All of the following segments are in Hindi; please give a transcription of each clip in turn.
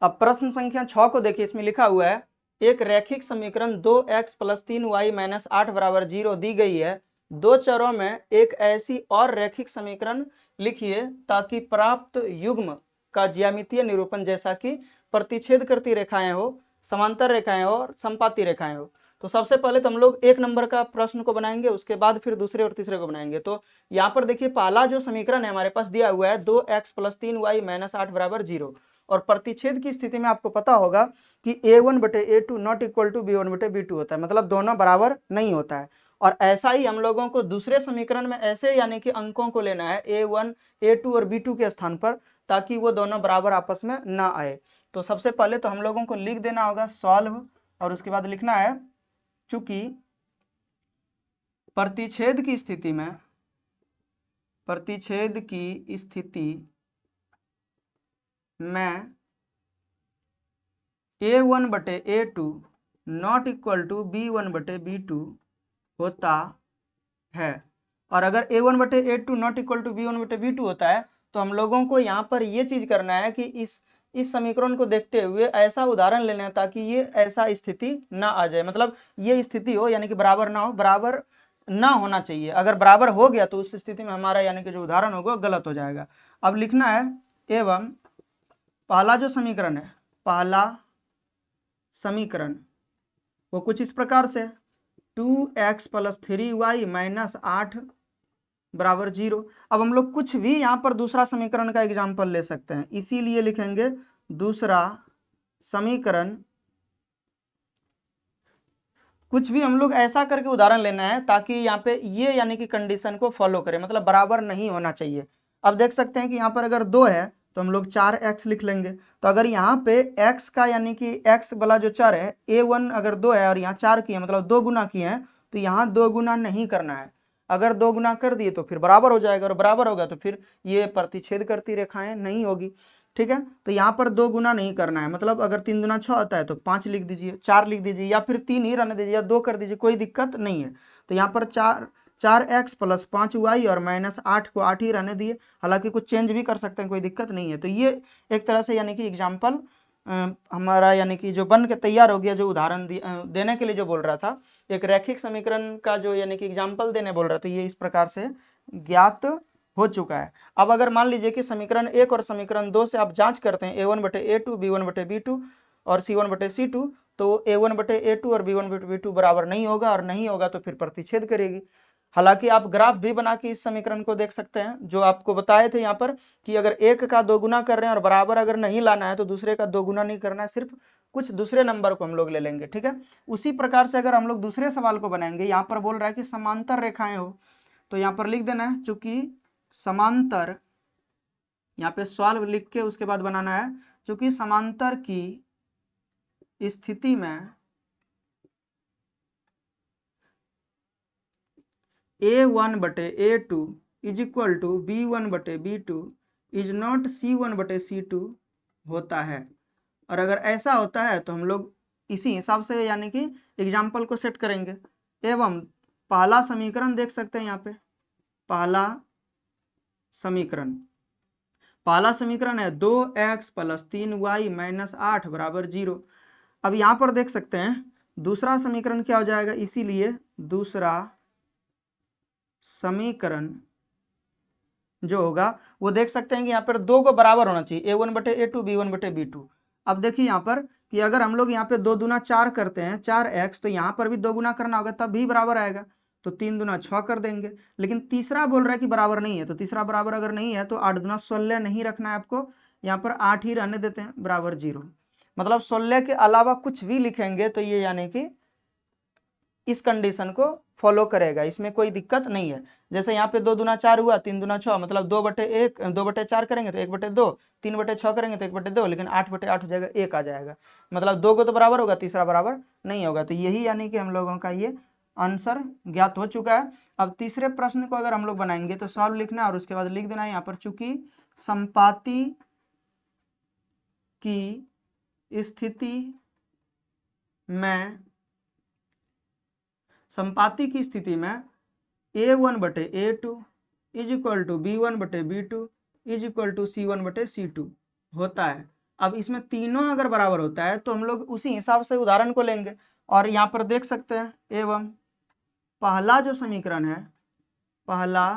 अब प्रश्न संख्या 6 को देखिए, इसमें लिखा हुआ है एक रैखिक समीकरण 2x + 3y - 8 = 0 दी गई है। दो चरों में एक ऐसी और रैखिक समीकरण लिखिए ताकि प्राप्त युग्म का ज्यामितीय निरूपण जैसा कि प्रतिच्छेद करती रेखाएं हो, समांतर रेखाएं हो और संपाती रेखाएं हो। तो सबसे पहले तो हम लोग 1 नंबर का प्रश्न को बनाएंगे, उसके बाद फिर दूसरे और तीसरे को बनाएंगे। तो यहाँ पर देखिए पहला जो समीकरण है हमारे पास दिया हुआ है 2x + 3y - 8 = 0, और प्रतिच्छेद की स्थिति में आपको पता होगा कि a1/a2 not equal to b1/b2 होता है, मतलब दोनों बराबर नहीं होता है। और ऐसा ही हम लोगों को दूसरे समीकरण में ऐसे यानी कि अंकों को लेना है a1, a2 और b2 के स्थान पर, ताकि वो दोनों बराबर आपस में ना आए। तो सबसे पहले तो हम लोगों को लिख देना होगा सॉल्व, और उसके बाद लिखना है चूंकि प्रतिच्छेद की स्थिति में a1/a2 not equal to b1/b2 होता है। और अगर a1/a2 not equal to b1/b2 होता है तो हम लोगों को यहाँ पर ये चीज करना है कि इस समीकरण को देखते हुए ऐसा उदाहरण लेना है ताकि ये ऐसा स्थिति ना आ जाए, मतलब ये स्थिति हो यानी कि बराबर ना हो, बराबर ना होना चाहिए। अगर बराबर हो गया तो उस स्थिति में हमारा यानी कि जो उदाहरण होगा गलत हो जाएगा। अब लिखना है एवं पहला जो समीकरण है, पहला समीकरण वो कुछ इस प्रकार से 2x + 3y - 8 = 0। अब हम लोग कुछ भी यहाँ पर दूसरा समीकरण का एग्जाम्पल ले सकते हैं, इसीलिए लिखेंगे दूसरा समीकरण। कुछ भी हम लोग ऐसा करके उदाहरण लेना है ताकि यहाँ पे ये यानी कि कंडीशन को फॉलो करें, मतलब बराबर नहीं होना चाहिए। अब देख सकते हैं कि यहाँ पर अगर 2 है तो हम लोग 4x लिख लेंगे। तो अगर यहाँ पे x का यानी कि x वाला जो चर है a1 अगर 2 है और यहाँ 4 की है, मतलब 2 गुना किए हैं, तो यहाँ 2 गुना नहीं करना है। अगर 2 गुना कर दिए तो फिर बराबर हो जाएगा, और बराबर होगा तो फिर ये प्रतिच्छेद करती रेखाएं नहीं होगी। ठीक है, तो यहाँ पर 2 गुना नहीं करना है, मतलब अगर 3 दूना 6 होता है तो 5 लिख दीजिए, 4 लिख दीजिए, या फिर 3 ही रहने दीजिए या 2 कर दीजिए, कोई दिक्कत नहीं है। तो यहाँ पर 4x + 5y और -8 को 8 ही रहने दिए, हालांकि कुछ चेंज भी कर सकते हैं, कोई दिक्कत नहीं है। तो ये एक तरह से यानी कि एग्जाम्पल हमारा यानी कि जो बन के तैयार हो गया, जो उदाहरण देने के लिए जो बोल रहा था, एक रैखिक समीकरण का जो यानी कि एग्जाम्पल देने बोल रहा था, ये इस प्रकार से ज्ञात हो चुका है। अब अगर मान लीजिए कि समीकरण 1 और समीकरण 2 से आप जांच करते हैं a1/a2 b1/b2 और c1/c2, तो a1/a2 और b1/b2 बराबर नहीं होगा, और नहीं होगा तो फिर प्रतिच्छेद करेगी। हालांकि आप ग्राफ भी बना के इस समीकरण को देख सकते हैं, जो आपको बताए थे यहाँ पर कि अगर एक का 2 गुना कर रहे हैं और बराबर अगर नहीं लाना है तो दूसरे का 2 गुना नहीं करना है, सिर्फ कुछ दूसरे नंबर को हम लोग ले लेंगे। ठीक है, उसी प्रकार से अगर हम लोग दूसरे सवाल को बनाएंगे, यहाँ पर बोल रहा है कि समांतर रेखाएं हो, तो यहाँ पर लिख देना है चूंकि समांतर, यहाँ पे सॉल्व लिख के उसके बाद बनाना है चूंकि समांतर की स्थिति में a1/a2 = b1/b2 is not c1/c2 होता है। और अगर ऐसा होता है तो हम लोग इसी हिसाब से यानी कि एग्जाम्पल को सेट करेंगे। एवं पहला समीकरण देख सकते हैं, यहाँ पे पहला समीकरण है 2x + 3y - 8 = 0। अब यहाँ पर देख सकते हैं दूसरा समीकरण क्या हो जाएगा, इसीलिए दूसरा समीकरण जो होगा वो देख सकते हैं कि यहाँ पर 2 को बराबर होना चाहिए, a1/a2 b1/b2। अब देखिए यहाँ पर कि अगर हम लोग यहाँ पे 2 दूना 4 करते हैं 4x, तो यहाँ पर भी 2 गुना करना होगा तब भी बराबर आएगा, तो 3 दूना 6 कर देंगे। लेकिन तीसरा बोल रहा है कि बराबर नहीं है, तो तीसरा बराबर अगर नहीं है तो 8 दूना 16 नहीं रखना है आपको, यहाँ पर 8 ही रहने देते हैं, बराबर 0। मतलब 16 के अलावा कुछ भी लिखेंगे तो ये यानी कि इस कंडीशन को फॉलो करेगा, इसमें कोई दिक्कत नहीं है। जैसे यहाँ पे 2 दूना 4 हुआ, 3 दूना 6, मतलब 2/1 2/4 करेंगे तो 1/2, 3/6 करेंगे तो 1/2, लेकिन 8/8 हो जाएगा, 1 आ जाएगा, मतलब 2 को तो बराबर होगा, तीसरा बराबर नहीं होगा। तो यही यानी कि हम लोगों का ये आंसर ज्ञात हो चुका है। अब तीसरे प्रश्न को अगर हम लोग बनाएंगे तो सॉल्व लिखना और उसके बाद लिख देना है यहाँ पर चूंकि संपाती की स्थिति में a1/a2 = b1/b2 = c1/c2 होता है। अब इसमें तीनों अगर बराबर होता है तो हम लोग उसी हिसाब से उदाहरण को लेंगे। और यहाँ पर देख सकते हैं एवं पहला जो समीकरण है, पहला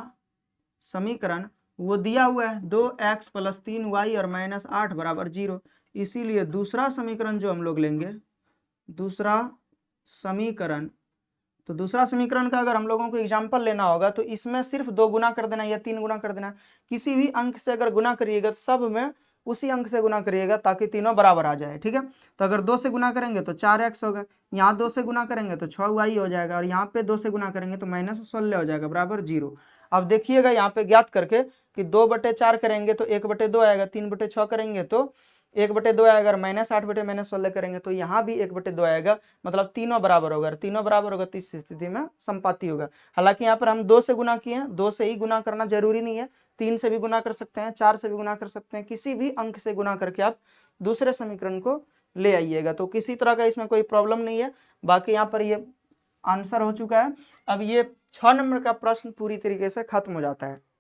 समीकरण वो दिया हुआ है 2x + 3y और -8 बराबर 0। इसीलिए दूसरा समीकरण जो हम लोग लेंगे, दूसरा समीकरण, तो दूसरा समीकरण का अगर हम लोगों को एग्जाम्पल लेना होगा तो इसमें सिर्फ 2 गुना कर देना या 3 गुना कर देना। किसी भी अंक से अगर गुना करिएगा तो सब में उसी अंक से गुना करिएगा ताकि तीनों बराबर आ जाए, ठीक है। तो अगर 2 से गुना करेंगे तो 4x होगा, यहाँ 2 से गुना करेंगे तो 6y हो जाएगा, और यहाँ पे 2 से गुना करेंगे तो -16 हो जाएगा बराबर 0। अब देखिएगा यहाँ पे ज्ञात करके कि 2/4 करेंगे तो 1/2 आएगा, 3/6 करेंगे तो 1/2 आएगा, अगर -8/-16 करेंगे तो यहाँ भी 1/2 आएगा, मतलब तीनों बराबर होगा। तीनों बराबर होगा तो इस स्थिति में संपाती होगा। हालांकि यहाँ पर हम 2 से गुना किए हैं, 2 से ही गुना करना जरूरी नहीं है, 3 से भी गुना कर सकते हैं, 4 से भी गुना कर सकते हैं, किसी भी अंक से गुना करके आप दूसरे समीकरण को ले आइएगा। तो किसी तरह का इसमें कोई प्रॉब्लम नहीं है। बाकी यहाँ पर ये आंसर हो चुका है। अब ये 6 नंबर का प्रश्न पूरी तरीके से खत्म हो जाता है।